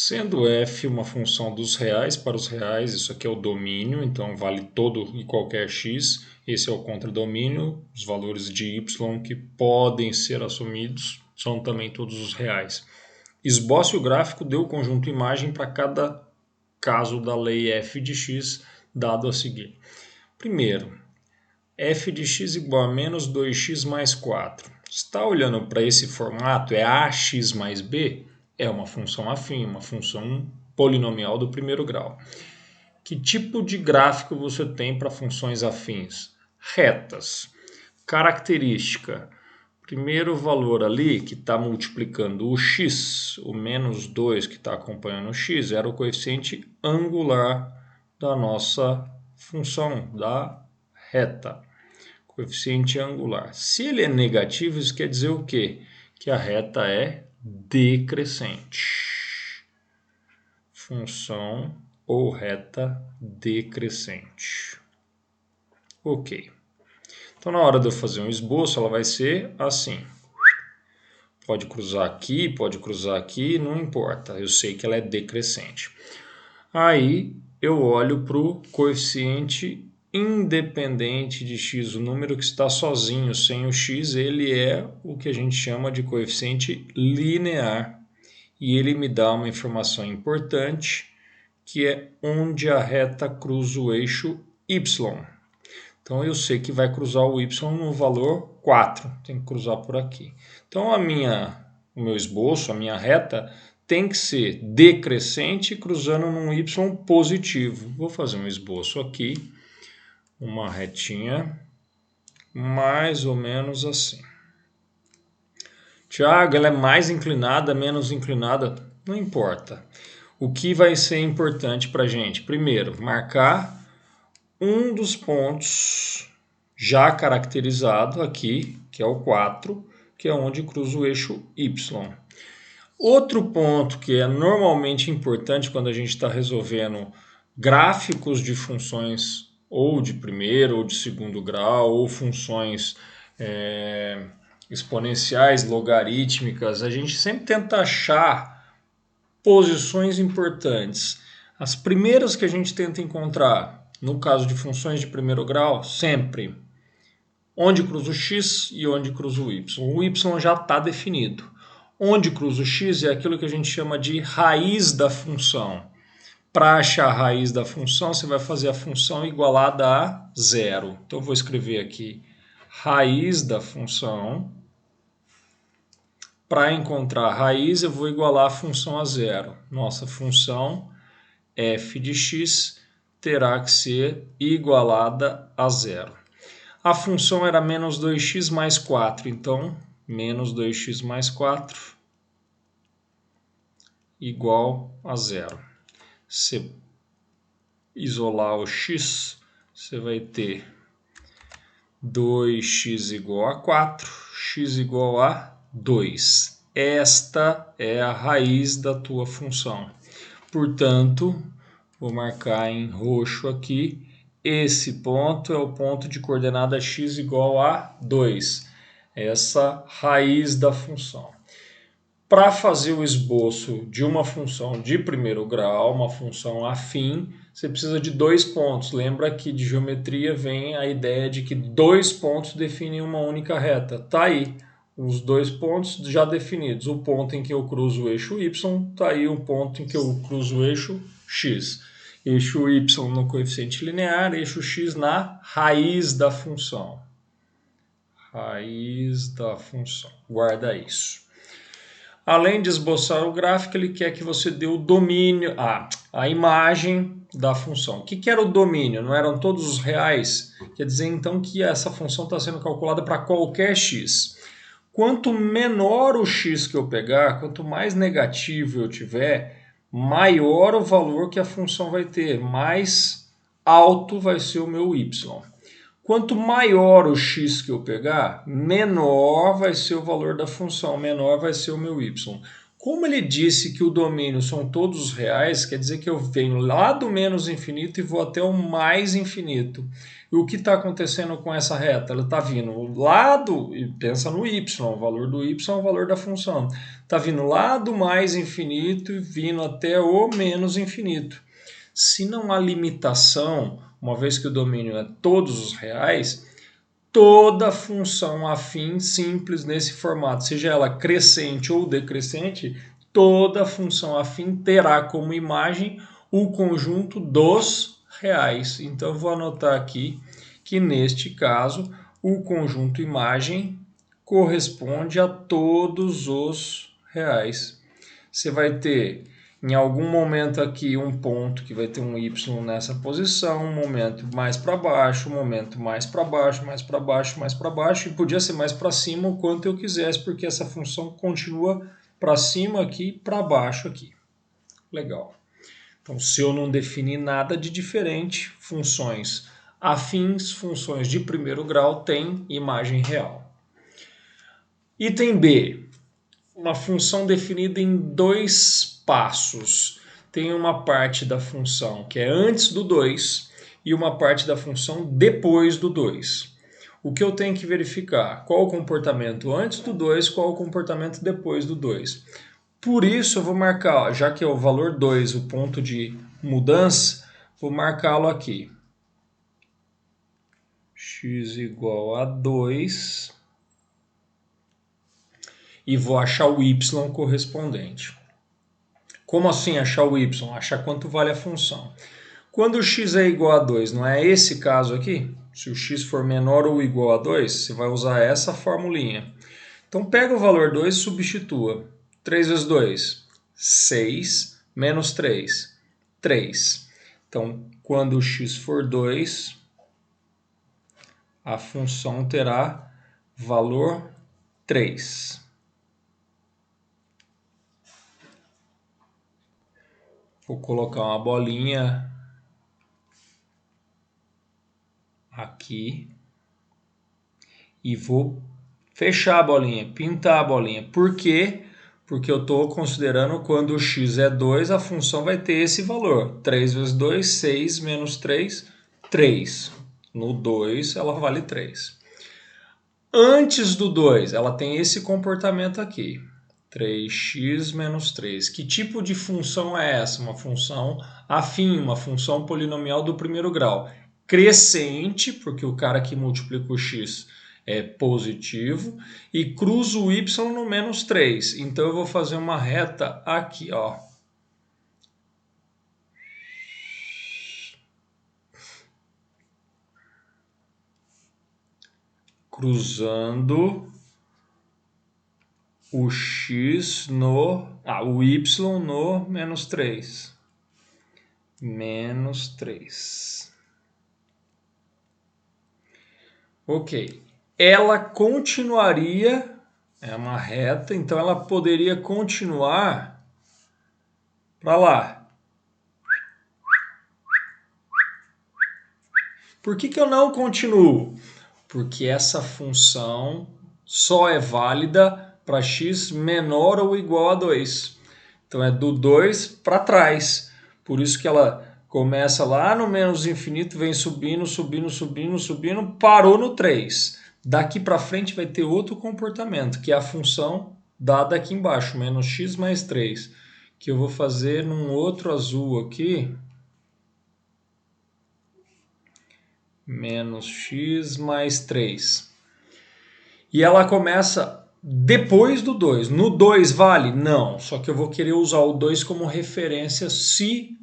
Sendo f uma função dos reais para os reais, isso aqui é o domínio, então vale todo e qualquer x. Esse é o contradomínio, os valores de y que podem ser assumidos são também todos os reais. Esboce o gráfico de o conjunto imagem para cada caso da lei f de x, dado a seguir. Primeiro, f de x igual a menos 2x mais 4. Está olhando para esse formato, é ax mais b? É uma função afim, uma função polinomial do primeiro grau. Que tipo de gráfico você tem para funções afins? Retas. Característica. Primeiro valor ali, que está multiplicando o x, o menos 2 que está acompanhando o x, era o coeficiente angular da nossa função, da reta. Coeficiente angular. Se ele é negativo, isso quer dizer o quê? Que a reta é decrescente. Função ou reta decrescente. Ok. Então, na hora de eu fazer um esboço, ela vai ser assim. Pode cruzar aqui, não importa. Eu sei que ela é decrescente. Aí, eu olho para o coeficiente independente de x, o número que está sozinho, sem o x, ele é o que a gente chama de coeficiente linear. E ele me dá uma informação importante, que é onde a reta cruza o eixo y. Então eu sei que vai cruzar o y no valor 4, tem que cruzar por aqui. Então o meu esboço, a minha reta, tem que ser decrescente cruzando num y positivo. Vou fazer um esboço aqui, uma retinha mais ou menos assim. Tiago, ela é mais inclinada, menos inclinada? Não importa. O que vai ser importante para a gente? Primeiro, marcar um dos pontos já caracterizado aqui, que é o 4, que é onde cruza o eixo y. Outro ponto que é normalmente importante quando a gente está resolvendo gráficos de funções ou de primeiro ou de segundo grau, ou funções exponenciais, logarítmicas, a gente sempre tenta achar posições importantes. As primeiras que a gente tenta encontrar, no caso de funções de primeiro grau, sempre onde cruza o x e onde cruza o y. O y já está definido. Onde cruza o x é aquilo que a gente chama de raiz da função. Para achar a raiz da função, você vai fazer a função igualada a zero. Então, eu vou escrever aqui raiz da função. Para encontrar a raiz, eu vou igualar a função a zero. Nossa função f de x terá que ser igualada a zero. A função era menos 2x mais 4, então menos 2x mais 4 igual a zero. Se isolar o x, você vai ter 2x igual a 4, x igual a 2. Esta é a raiz da tua função. Portanto, vou marcar em roxo aqui. Esse ponto é o ponto de coordenada x igual a 2. Essa raiz da função. Para fazer o esboço de uma função de primeiro grau, uma função afim, você precisa de 2 pontos. Lembra que de geometria vem a ideia de que 2 pontos definem uma única reta. Tá aí os 2 pontos já definidos. O ponto em que eu cruzo o eixo y, tá aí o ponto em que eu cruzo o eixo x. Eixo y no coeficiente linear, eixo x na raiz da função. Raiz da função. Guarda isso. Além de esboçar o gráfico, ele quer que você dê o domínio, a imagem da função. O que era o domínio? Não eram todos os reais? Quer dizer, então, que essa função está sendo calculada para qualquer x. Quanto menor o x que eu pegar, quanto mais negativo eu tiver, maior o valor que a função vai ter, mais alto vai ser o meu y. Quanto maior o x que eu pegar, menor vai ser o valor da função, menor vai ser o meu y. Como ele disse que o domínio são todos os reais, quer dizer que eu venho lá do menos infinito e vou até o mais infinito. E o que está acontecendo com essa reta? Ela está vindo lá do... Pensa no y, o valor do y é o valor da função. Está vindo lá do mais infinito e vindo até o menos infinito. Se não há limitação, uma vez que o domínio é todos os reais, toda função afim simples nesse formato, seja ela crescente ou decrescente, toda função afim terá como imagem o conjunto dos reais. Então, eu vou anotar aqui que, neste caso, o conjunto imagem corresponde a todos os reais. Você vai ter, em algum momento aqui, um ponto que vai ter um y nessa posição, um momento mais para baixo, um momento mais para baixo, mais para baixo, mais para baixo, e podia ser mais para cima o quanto eu quisesse, porque essa função continua para cima aqui, para baixo aqui. Legal. Então, se eu não definir nada de diferente, funções afins, funções de primeiro grau têm imagem real. Item B. Uma função definida em dois passos. Tem uma parte da função que é antes do 2 e uma parte da função depois do 2. O que eu tenho que verificar? Qual o comportamento antes do 2, qual o comportamento depois do 2. Por isso eu vou marcar, já que é o valor 2, o ponto de mudança, vou marcá-lo aqui. X igual a 2. E vou achar o y correspondente. Como assim achar o y? Achar quanto vale a função. Quando o x é igual a 2, não é esse caso aqui? Se o x for menor ou igual a 2, você vai usar essa formulinha. Então pega o valor 2 e substitua. 3 vezes 2, 6, menos 3, 3. Então, quando o x for 2, a função terá valor 3. Vou colocar uma bolinha aqui e vou fechar a bolinha, pintar a bolinha. Por quê? Porque eu estou considerando quando o x é 2, a função vai ter esse valor. 3 vezes 2, 6, menos 3, 3. No 2, ela vale 3. Antes do 2, ela tem esse comportamento aqui. 3x menos 3. Que tipo de função é essa? Uma função afim, uma função polinomial do primeiro grau. Crescente, porque o cara que multiplica o x é positivo, e cruzo o y no menos 3. Então eu vou fazer uma reta aqui, ó. Cruzando o x no... o y no menos 3. Menos 3. Ok. Ela continuaria... É uma reta, então ela poderia continuar para lá. Por que eu não continuo? Porque essa função só é válida para x menor ou igual a 2. Então é do 2 para trás. Por isso que ela começa lá no menos infinito, vem subindo, subindo, subindo, subindo, parou no 3. Daqui para frente vai ter outro comportamento, que é a função dada aqui embaixo, menos x mais 3. Que eu vou fazer num outro azul aqui. Menos x mais 3. E ela começa depois do 2. No 2 vale? Não. Só que eu vou querer usar o 2 como referência se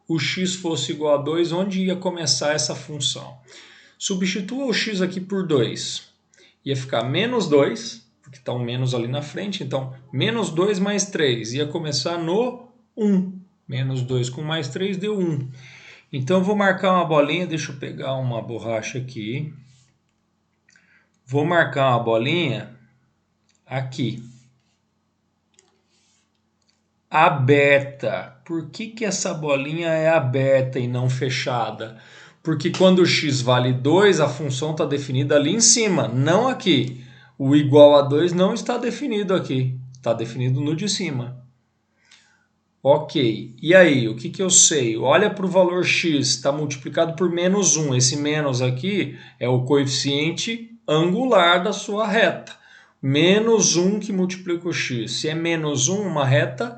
o x fosse igual a 2, onde ia começar essa função. Substitua o x aqui por 2. Ia ficar menos 2, porque está um menos ali na frente. Então, menos 2 mais 3. Ia começar no 1. Menos 2 com mais 3 deu 1. Então, eu vou marcar uma bolinha. Deixa eu pegar uma borracha aqui. Vou marcar uma bolinha aqui. Aberta. Por que essa bolinha é aberta e não fechada? Porque quando o x vale 2, a função está definida ali em cima, não aqui. O igual a 2 não está definido aqui. está definido no de cima. Ok, e aí, o que eu sei? Olha para o valor x, está multiplicado por menos 1. Esse menos aqui é o coeficiente angular da sua reta. Menos 1 que multiplica o x. Se é menos 1, uma reta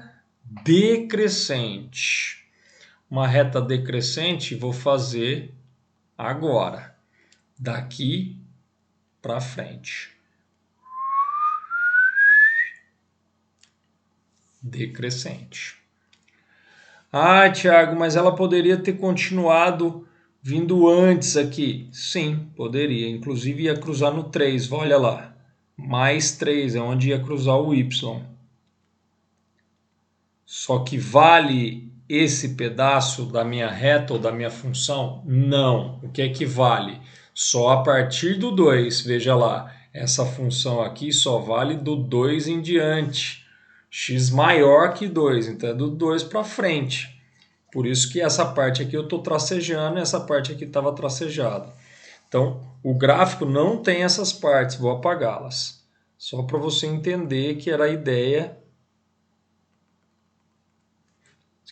decrescente. Uma reta decrescente vou fazer agora, daqui para frente. Decrescente. Ah, Thiago, mas ela poderia ter continuado vindo antes aqui. Sim, poderia. Inclusive ia cruzar no 3, olha lá. Mais 3 é onde ia cruzar o y. Só que vale esse pedaço da minha reta ou da minha função? Não. O que é que vale? Só a partir do 2. Veja lá, essa função aqui só vale do 2 em diante. X maior que 2, então é do 2 para frente. Por isso que essa parte aqui eu estou tracejando e essa parte aqui estava tracejada. Então, o gráfico não tem essas partes, vou apagá-las. Só para você entender que era a ideia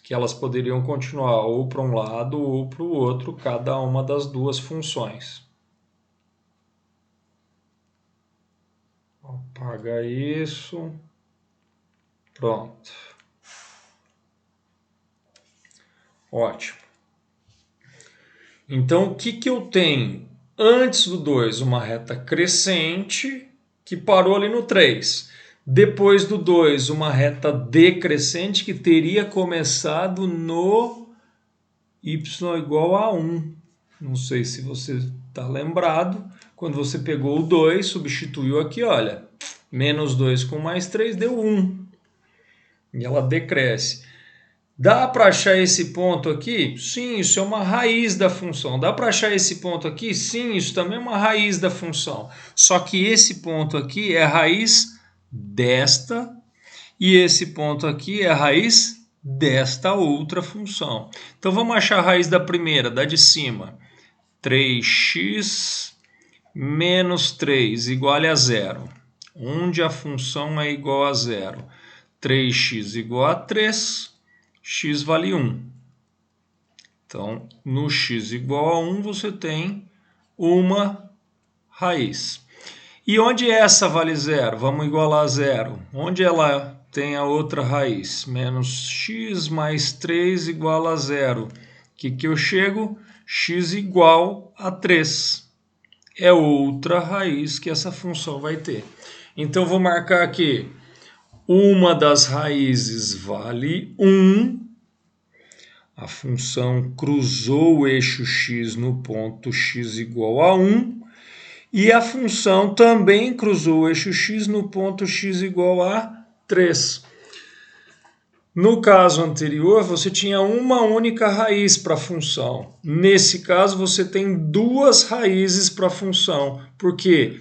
que elas poderiam continuar ou para um lado ou para o outro, cada uma das duas funções. Apaga isso. Pronto. Ótimo. Então, o que eu tenho? Antes do 2, uma reta crescente que parou ali no 3. Depois do 2, uma reta decrescente que teria começado no y igual a 1. Não sei se você está lembrado. Quando você pegou o 2, substituiu aqui, olha. Menos 2 com mais 3 deu 1. E ela decresce. Dá para achar esse ponto aqui? Sim, isso é uma raiz da função. Dá para achar esse ponto aqui? Sim, isso também é uma raiz da função. Só que esse ponto aqui é a raiz desta e esse ponto aqui é a raiz desta outra função. Então vamos achar a raiz da primeira, da de cima. 3x menos 3 igual a 0. Onde a função é igual a 0. 3x igual a 3, x vale 1. Então, no x igual a 1, você tem uma raiz. E onde essa vale 0? Vamos igualar a 0. Onde ela tem a outra raiz? Menos x mais 3 igual a 0. O que eu chego? X igual a 3. É outra raiz que essa função vai ter. Então, vou marcar aqui. Uma das raízes vale 1. A função cruzou o eixo x no ponto x igual a 1. E a função também cruzou o eixo x no ponto x igual a 3. No caso anterior, você tinha uma única raiz para a função. Nesse caso, você tem duas raízes para a função. Porque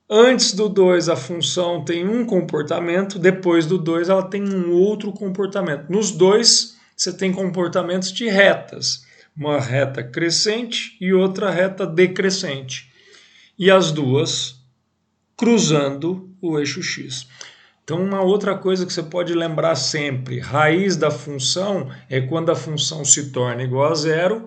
antes do 2 a função tem um comportamento, depois do 2 ela tem um outro comportamento. Nos dois, você tem comportamentos de retas. Uma reta crescente e outra reta decrescente. E as duas cruzando o eixo x. Então, uma outra coisa que você pode lembrar sempre, raiz da função é quando a função se torna igual a 0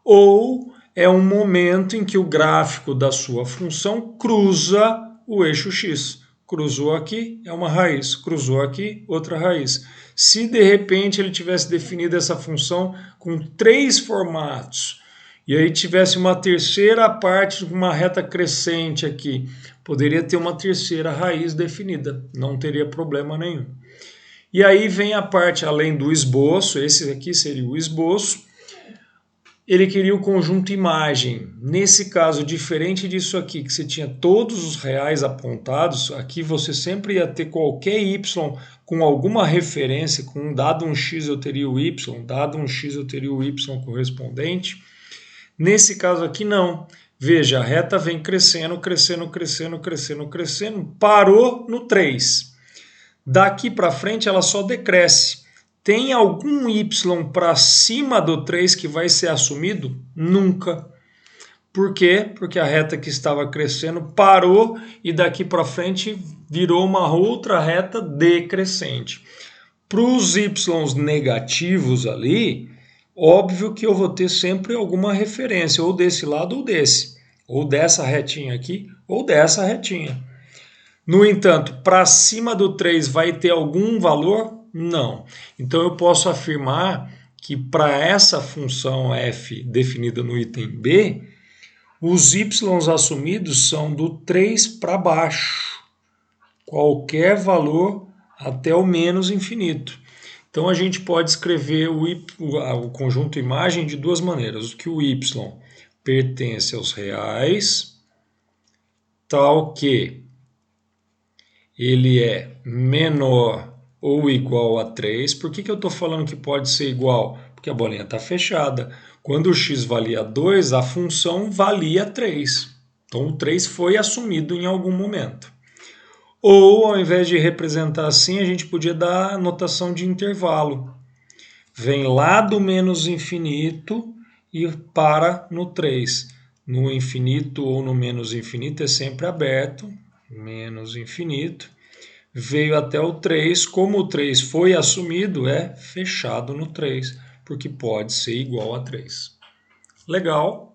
ou é um momento em que o gráfico da sua função cruza o eixo x. Cruzou aqui, é uma raiz. Cruzou aqui, outra raiz. Se de repente ele tivesse definido essa função com 3 formatos, e aí tivesse uma terceira parte de uma reta crescente aqui, poderia ter uma terceira raiz definida, não teria problema nenhum. E aí vem a parte além do esboço, esse aqui seria o esboço. Ele queria o conjunto imagem. Nesse caso, diferente disso aqui, que você tinha todos os reais apontados, aqui você sempre ia ter qualquer y com alguma referência, com dado um x eu teria o y, dado um x eu teria o y correspondente. Nesse caso aqui não. Veja, a reta vem crescendo, crescendo, crescendo, crescendo, crescendo, parou no 3. Daqui para frente ela só decresce. Tem algum y para cima do 3 que vai ser assumido? Nunca. Por quê? Porque a reta que estava crescendo parou e daqui para frente virou uma outra reta decrescente. Para os y negativos ali, óbvio que eu vou ter sempre alguma referência, ou desse lado ou desse, ou dessa retinha aqui, ou dessa retinha. No entanto, para cima do 3 vai ter algum valor? Não. Então eu posso afirmar que para essa função f definida no item B, os y assumidos são do 3 para baixo. Qualquer valor até o menos infinito. Então a gente pode escrever o conjunto imagem de duas maneiras. Que o y pertence aos reais, tal que ele é menor ou igual a 3. Por que eu estou falando que pode ser igual? Porque a bolinha está fechada. Quando o x valia 2, a função valia 3. Então o 3 foi assumido em algum momento. Ou, ao invés de representar assim, a gente podia dar a notação de intervalo. Vem lá do menos infinito e para no 3. No infinito ou no menos infinito é sempre aberto, menos infinito. Veio até o 3, como o 3 foi assumido, é fechado no 3, porque pode ser igual a 3. Legal?